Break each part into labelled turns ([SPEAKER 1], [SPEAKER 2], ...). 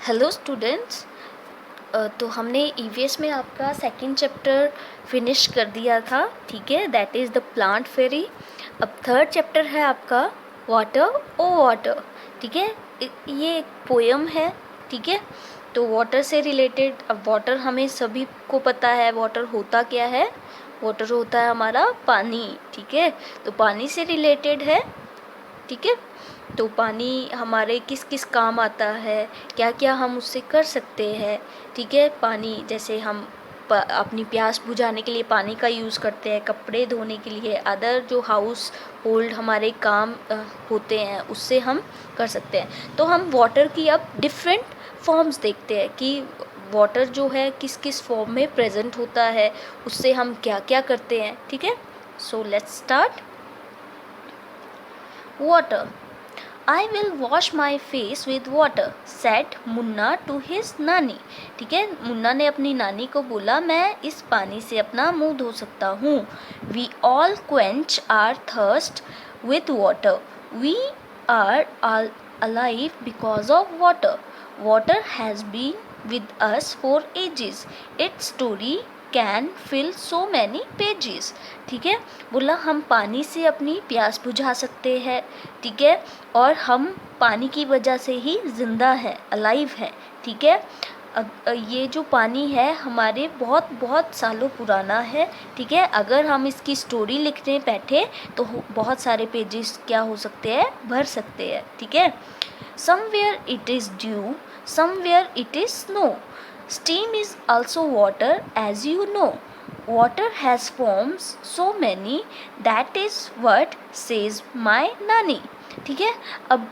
[SPEAKER 1] Hello students. तो हमने EVS में आपका सेकंड चैप्टर फिनिश कर दिया था, ठीक है, दैट इज़ द प्लांट फेरी। अब थर्ड चैप्टर है आपका वाटर ओ वाटर, ठीक है। ये एक पोयम है, ठीक है। तो वाटर से रिलेटेड, अब वाटर हमें सभी को पता है वाटर होता क्या है। वाटर होता है हमारा पानी, ठीक है। तो पानी से रिलेटेड है, ठीक है। तो पानी हमारे किस किस काम आता है, क्या क्या हम उससे कर सकते हैं, ठीक है। पानी जैसे हम अपनी प्यास बुझाने के लिए पानी का यूज़ करते हैं, कपड़े धोने के लिए, अदर जो हाउस होल्ड हमारे काम होते हैं उससे हम कर सकते हैं। तो हम वाटर की अब डिफरेंट फॉर्म्स देखते हैं कि वाटर जो है किस किस फॉर्म में प्रेजेंट होता है, उससे हम क्या क्या करते हैं, ठीक है। So let's start. Water. I will wash my face with water, said Munna to his नानी। ठीक है, मुन्ना ने अपनी नानी को बोला मैं इस पानी से अपना मुंह धो सकता हूँ। We all quench our thirst with water. We are all alive because of water. Water has been with us for ages. Its story can feel so many pages. ठीक है, बोला हम पानी से अपनी प्यास बुझा सकते हैं, ठीक है, और हम पानी की वजह से ही ज़िंदा है, अलाइव है, ठीक है। अब ये जो पानी है हमारे बहुत बहुत सालों पुराना है, ठीक है। अगर हम इसकी स्टोरी लिखने बैठे तो बहुत सारे पेजेस क्या हो सकते हैं, भर सकते हैं, ठीक है। Somewhere it is due, somewhere it is snow. Steam is also water, as you know. Water has forms so many, that is what says my nani. ठीक है, अब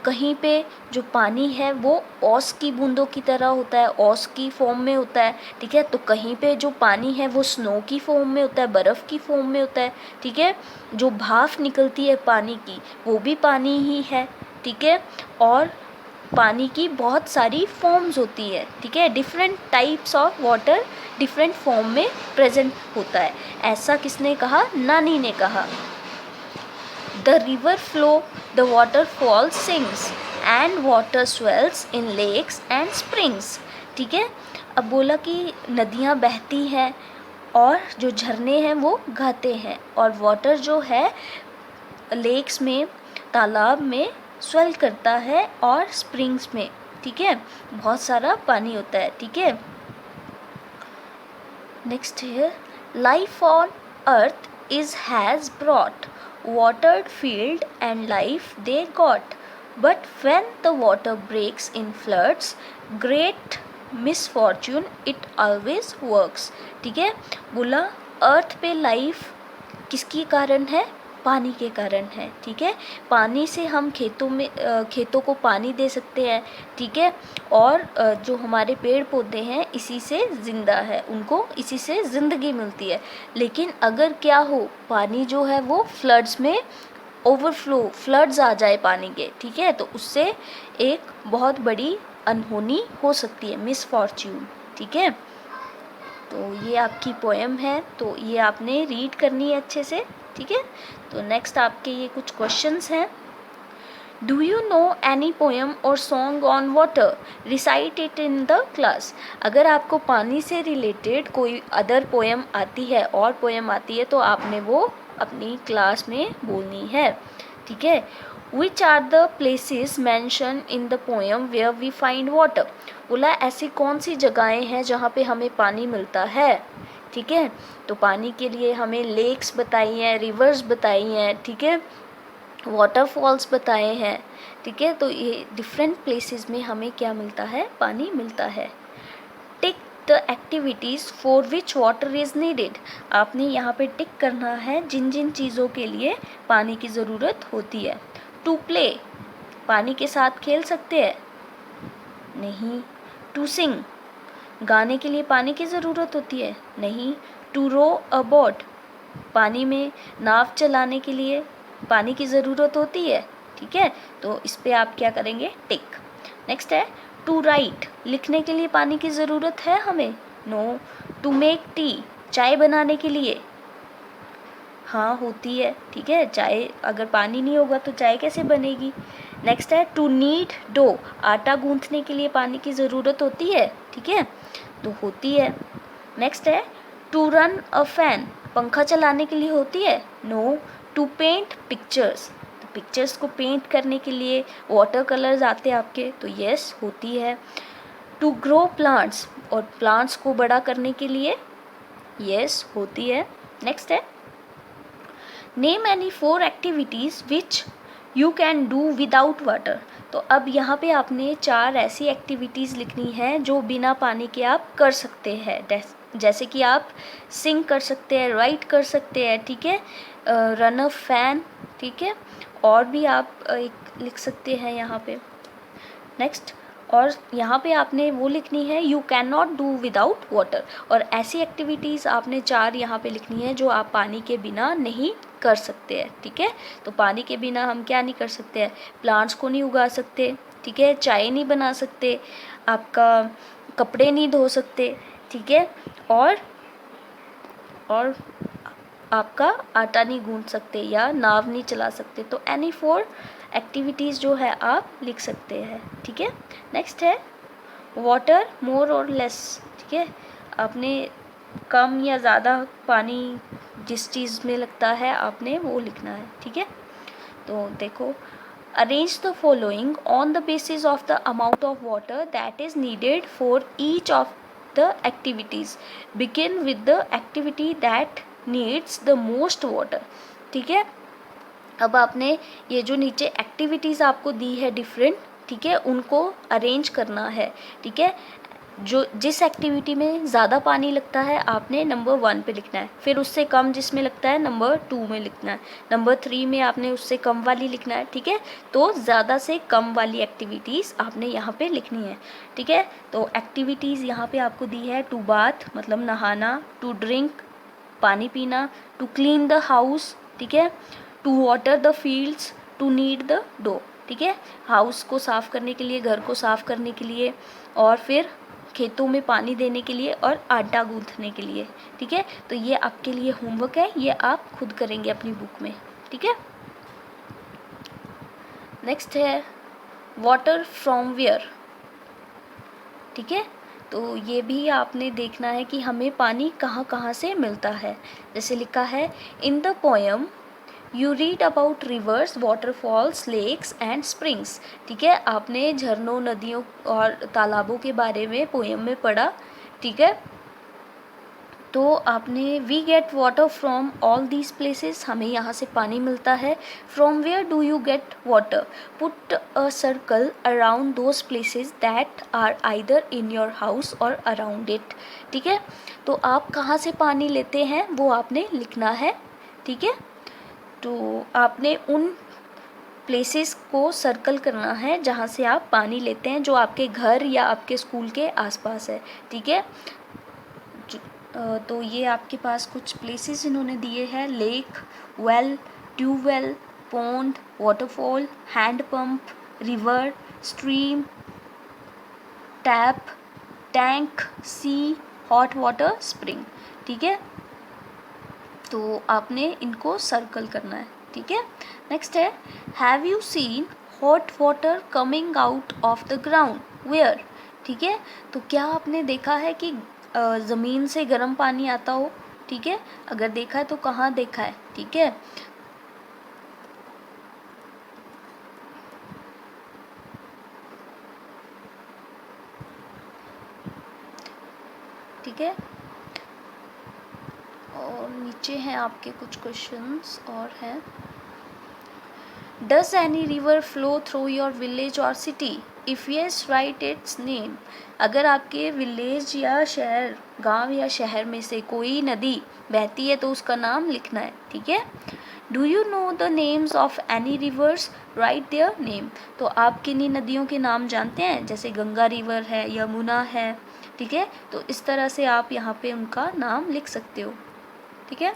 [SPEAKER 1] कहीं पे जो पानी है वो ओस की बूंदों की तरह होता है, ओस की फॉर्म में होता है, ठीक है। तो कहीं पे जो पानी है वो स्नो की फॉर्म में होता है, बर्फ़ की फॉर्म में होता है, ठीक है। जो भाप निकलती है पानी की वो भी पानी ही है, ठीक है। और पानी की बहुत सारी फॉर्म्स होती है, ठीक है। Different types of water different form में प्रेजेंट होता है। ऐसा किसने कहा, नानी ने कहा। The river flow, the waterfall sings and water swells in lakes and springs. ठीक है, अब बोला कि नदियाँ बहती हैं और जो झरने हैं वो गाते हैं, और वाटर जो है लेक्स में, तालाब में स्वेल करता है, और स्प्रिंग्स में, ठीक है, बहुत सारा पानी होता है, ठीक है। नेक्स्ट है, life on earth is has brought watered field and life they got, but when the water breaks in floods, great misfortune it always works। ठीक है, बोला अर्थ पे लाइफ किसके कारण है, पानी के कारण है, ठीक है। पानी से हम खेतों को पानी दे सकते हैं, ठीक है। और जो हमारे पेड़ पौधे हैं इसी से ज़िंदा है, उनको इसी से ज़िंदगी मिलती है। लेकिन अगर क्या हो, पानी जो है वो फ्लड्स में ओवरफ्लो, फ्लड्स आ जाए पानी के, ठीक है, तो उससे एक बहुत बड़ी अनहोनी हो सकती है, मिसफॉर्च्यून, ठीक है। तो ये आपकी पोएम है, तो ये आपने रीड करनी है अच्छे से, ठीक है। तो नेक्स्ट आपके ये कुछ क्वेश्चंस हैं। Do you know any poem or song on water, recite it in the class. अगर आपको पानी से रिलेटेड कोई अदर पोएम आती है और पोएम आती है तो आपने वो अपनी क्लास में बोलनी है, ठीक है। Which are the places mention in the poem where we find water. बोला ऐसी कौन सी जगहें हैं जहाँ पे हमें पानी मिलता है, ठीक है। तो पानी के लिए हमें लेक्स बताई हैं, रिवर्स बताई हैं, ठीक है, वाटरफॉल्स बताए हैं, ठीक है। तो ये डिफरेंट प्लेसेस में हमें क्या मिलता है, पानी मिलता है। Tick the activities for which water is needed. आपने यहाँ पे टिक करना है जिन जिन चीज़ों के लिए पानी की ज़रूरत होती है। टू प्ले, पानी के साथ खेल सकते हैं, नहीं। टू सिंग, गाने के लिए पानी की ज़रूरत होती है, नहीं। टू रो अ बोट, पानी में नाव चलाने के लिए पानी की ज़रूरत होती है, ठीक है। तो इस पे आप क्या करेंगे, टिक। नेक्स्ट है टू राइट, लिखने के लिए पानी की ज़रूरत है हमें, नो। टू मेक टी, चाय बनाने के लिए, हाँ होती है, ठीक है। चाय अगर पानी नहीं होगा तो चाय कैसे बनेगी, नेक्स्ट है टू नीड डो, आटा गूंथने के लिए पानी की ज़रूरत होती है, ठीक है, तो होती है। नेक्स्ट है टू रन अ फैन, पंखा चलाने के लिए होती है, नो। टू पेंट पिक्चर्स, तो पिक्चर्स को पेंट करने के लिए वाटर कलर्स आते हैं आपके, तो यस होती है। टू ग्रो प्लांट्स, और प्लांट्स को बड़ा करने के लिए, यस होती है। नेक्स्ट है name any 4 activities which you can do without water, तो अब यहाँ पे आपने 4 ऐसी एक्टिविटीज़ लिखनी है जो बिना पानी के आप कर सकते हैं। जैसे कि आप सिंग कर सकते हैं, राइट कर सकते हैं, ठीक है, रन अ फैन, ठीक है, और भी आप एक लिख सकते हैं यहाँ पे। नेक्स्ट, और यहाँ पे आपने वो लिखनी है you can not do without water, और ऐसी एक्टिविटीज़ आपने 4 यहाँ पे लिखनी है जो आप पानी के बिना नहीं कर सकते हैं, ठीक है। तो पानी के बिना हम क्या नहीं कर सकते हैं, प्लांट्स को नहीं उगा सकते, ठीक है, चाय नहीं बना सकते, आपका कपड़े नहीं धो सकते, ठीक है, और आपका आटा नहीं गूंथ सकते या नाव नहीं चला सकते। तो एनी 4 एक्टिविटीज़ जो है आप लिख सकते हैं, ठीक है। नेक्स्ट है वाटर मोर और लेस, ठीक है, आपने कम या ज़्यादा पानी जिस चीज़ में लगता है आपने वो लिखना है, ठीक है। तो देखो arrange the following on the basis of the amount of water that is needed for each of the activities, begin with the activity that needs the most water, ठीक है। अब आपने ये जो नीचे एक्टिविटीज़ आपको दी है डिफरेंट, ठीक है, उनको अरेंज करना है, ठीक है। जो जिस एक्टिविटी में ज़्यादा पानी लगता है आपने नंबर 1 पे लिखना है, फिर उससे कम जिसमें लगता है नंबर 2 में लिखना है, नंबर 3 में आपने उससे कम वाली लिखना है, ठीक है। तो ज़्यादा से कम वाली एक्टिविटीज़ आपने यहाँ पे लिखनी है, ठीक है। तो एक्टिविटीज़ यहाँ पे आपको दी है टू बाथ मतलब नहाना, टू ड्रिंक पानी पीना, टू क्लीन द हाउस, ठीक है, to water the fields, to knead the dough, ठीक है, हाउस को साफ़ करने के लिए, घर को साफ़ करने के लिए, और फिर खेतों में पानी देने के लिए, और आटा गूंथने के लिए, ठीक है। तो ये आपके लिए होमवर्क है, ये आप खुद करेंगे अपनी बुक में, ठीक है। नेक्स्ट है वाटर फ्रॉम वेयर, ठीक है। तो ये भी आपने देखना है कि हमें पानी कहाँ कहाँ से मिलता है। जैसे लिखा है in the poem you read about rivers waterfalls lakes and springs, ठीक है, आपने झरनों नदियों और तालाबों के बारे में पोएम में पढ़ा, ठीक है। तो आपने we get water from all these places, हमें यहाँ से पानी मिलता है। From where do you get water, put a circle around those places that are either in your house or around it, ठीक है। तो आप कहाँ से पानी लेते हैं वो आपने लिखना है, ठीक है। तो आपने उन प्लेसेस को सर्कल करना है जहाँ से आप पानी लेते हैं, जो आपके घर या आपके स्कूल के आसपास है, ठीक है। तो ये आपके पास कुछ प्लेसेस इन्होंने दिए हैं, lake, well, tubewell, pond, waterfall, hand pump, river, stream, tap, tank, sea, hot water spring, ठीक है। तो आपने इनको सर्कल करना है, ठीक है। नेक्स्ट है have you seen hot water coming out of the ground where, ठीक है। तो क्या आपने देखा है कि ज़मीन से गर्म पानी आता हो, ठीक है, अगर देखा है तो कहाँ देखा है, ठीक है। ठीक है, और नीचे हैं आपके कुछ क्वेश्चंस और हैं। Does any river flow through your village or city, if yes write its name, अगर आपके विलेज या शहर, गांव या शहर में से कोई नदी बहती है तो उसका नाम लिखना है, ठीक है। Do you know the names of any reverse, right their name, तो आप किन्हीं नदियों के नाम जानते हैं, जैसे गंगा रिवर है, यमुना है, ठीक है। तो इस तरह से आप यहाँ पे उनका नाम लिख सकते हो, ठीक है।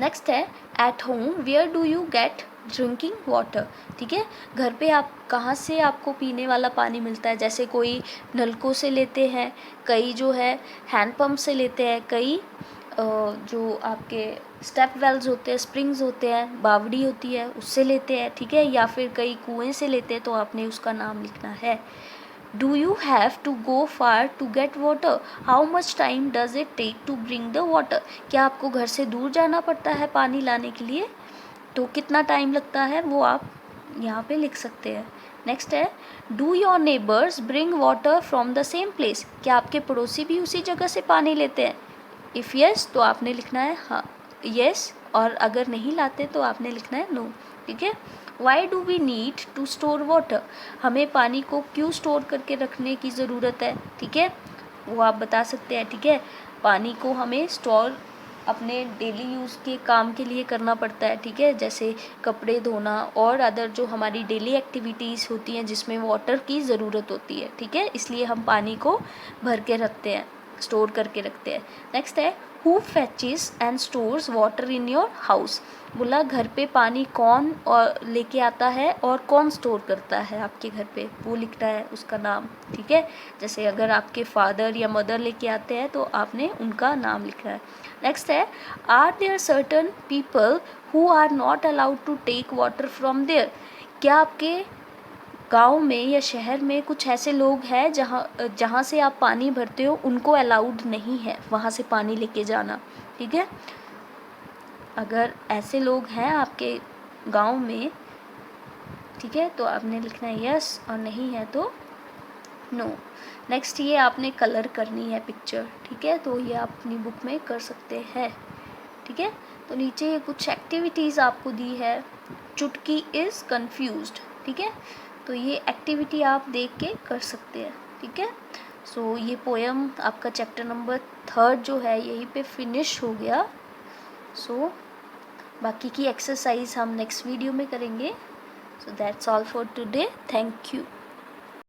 [SPEAKER 1] नेक्स्ट है at home where do you get drinking water, ठीक है, घर पे आप कहाँ से आपको पीने वाला पानी मिलता है, जैसे कोई नलकों से लेते हैं, कई जो है हैंड पंप से लेते हैं, कई जो आपके स्टेप वेल्स होते हैं, स्प्रिंग्स होते हैं, बावड़ी होती है, उससे लेते हैं, ठीक है, या फिर कई कुएं से लेते हैं, तो आपने उसका नाम लिखना है। Do you have to go far to get water? How much time does it take to bring the water? क्या आपको घर से दूर जाना पड़ता है पानी लाने के लिए? तो कितना टाइम लगता है वो आप यहाँ पे लिख सकते हैं। नेक्स्ट है, do your neighbours bring water from the same place? क्या आपके पड़ोसी भी उसी जगह से पानी लेते हैं? इफ़ यस तो आपने लिखना है हाँ यस, और अगर नहीं लाते तो आपने लिखना है नो, ठीक है। Why do we need to store water? हमें पानी को क्यों स्टोर करके रखने की ज़रूरत है, ठीक है, वो आप बता सकते हैं, ठीक है। पानी को हमें स्टोर अपने डेली यूज़ के काम के लिए करना पड़ता है, ठीक है, जैसे कपड़े धोना और अदर जो हमारी डेली एक्टिविटीज़ होती हैं जिसमें वाटर की ज़रूरत होती है, ठीक है, इसलिए हम पानी को भर के रखते हैं, स्टोर करके रखते हैं। नेक्स्ट है, who fetches and stores water in your house? बोला घर पे पानी कौन और लेके आता है और कौन स्टोर करता है आपके घर पे, वो लिखना है उसका नाम, ठीक है। जैसे अगर आपके फादर या मदर लेके आते हैं तो आपने उनका नाम लिखना है। नेक्स्ट है, are there certain people who are not allowed to take water from there? क्या आपके गांव में या शहर में कुछ ऐसे लोग हैं जहाँ से आप पानी भरते हो उनको अलाउड नहीं है वहाँ से पानी लेके जाना, ठीक है। अगर ऐसे लोग हैं आपके गांव में, ठीक है, तो आपने लिखना है यस, और नहीं है तो नो। नेक्स्ट, ये आपने कलर करनी है पिक्चर, ठीक है, तो ये आप अपनी बुक में कर सकते हैं, ठीक है। तो नीचे ये कुछ एक्टिविटीज़ आपको दी है। चुटकी इज़ कन्फ्यूज्ड, ठीक है, तो ये एक्टिविटी आप देख के कर सकते हैं, ठीक है। सो ये पोएम आपका चैप्टर नंबर 3 जो है यहीं पे फिनिश हो गया। सो बाकी की एक्सरसाइज हम नेक्स्ट वीडियो में करेंगे। So that's all for today, thank you.